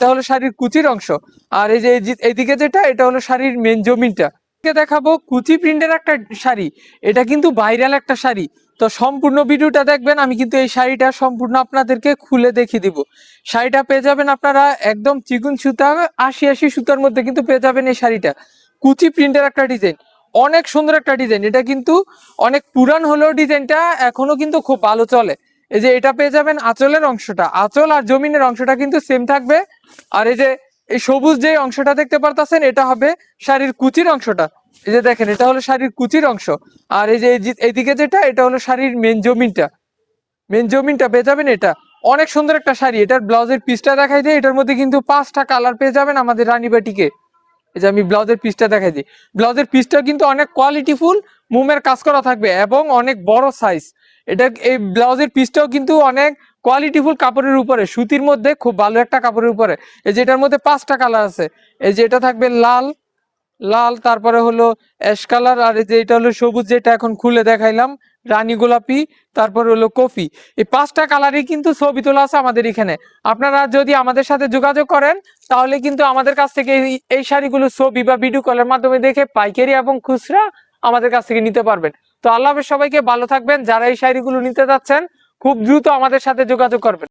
এটা হলো শাড়ির কুচির অংশ। আর এই যে এইদিকে যেটা, এটা হলো শাড়ির মেন জমিনটা। দেখাবো কুচি প্রিন্টের একটা শাড়ি, এটা কিন্তু ভাইরাল একটা শাড়ি। তো সম্পূর্ণ ভিডিওটা দেখবেন, আমি কিন্তু এই শাড়িটা সম্পূর্ণ আপনাদেরকে খুলে দেখিয়ে দিব। শাড়িটা পেয়ে যাবেন আপনারা একদম চিকন সুতা, ৮০ সুতার মধ্যে কিন্তু পেয়ে যাবেন এই শাড়িটা। কুচি প্রিন্টের একটা ডিজাইন, অনেক সুন্দর একটা ডিজাইন। এটা কিন্তু অনেক পুরান হলেও ডিজাইনটা এখনো কিন্তু খুব ভালো চলে। এই যে এটা পেয়ে যাবেন আঁচলের অংশটা, আঁচল আর জমিনের অংশটা কিন্তু সেম থাকবে। আর এই যে এই সবুজ যে অংশটা দেখতে পারতেছেন, এটা হবে শাড়ির কুচির অংশটা। এই যে দেখেন, এটা হলো শাড়ির কুচির অংশ। আর এই যে এইদিকে যেটা, এটা হলো শাড়ির মেন জমিনটা। মেন জমিনটা পেয়ে যাবেন এটা। অনেক সুন্দর একটা শাড়ি। এটার ব্লাউজের পিসটা দেখাই দিই। এটার মধ্যে কিন্তু 5টা কালার পেয়ে যাবেন আমাদের রানীবাটিকে। এই যে আমি ব্লাউজের পিসটা দেখাই দিই। ব্লাউজের পিসটা কিন্তু অনেক কোয়ালিটিফুল, মোমের কাজ করা থাকবে এবং অনেক বড় সাইজ। এটা এই ব্লাউজের পিসটাও কিন্তু অনেক কোয়ালিটিফুল কাপড়ের উপরে, সুতির মধ্যে খুব ভালো একটা কাপড়ের উপরে। এই যে এটার মধ্যে 5টা কালার আছে। এই যে এটা থাকবে লাল, লাল, তারপরে হলো অ্যাশ কালার, আর এই যে এটা হলো সবুজ, যেটা এখন খুলে দেখাইলাম, রানী গোলাপি, তারপর হলো কফি। এই 5টা কালারই কিন্তু ছবি তোলা আছে আমাদের এখানে। আপনারা যদি আমাদের সাথে যোগাযোগ করেন, তাহলে কিন্তু আমাদের কাছ থেকে এই শাড়িগুলো ছবি বা ভিডিও কলের মাধ্যমে দেখে পাইকারি এবং খুচরা আমাদের কাছ থেকে নিতে পারবেন। তো আল্লাহ হাফেজ, সবাইকে ভালো থাকবেন। যারা এই শাড়িগুলো নিতে যাচ্ছেন, খুব দ্রুত আমাদের সাথে যোগাযোগ করবেন।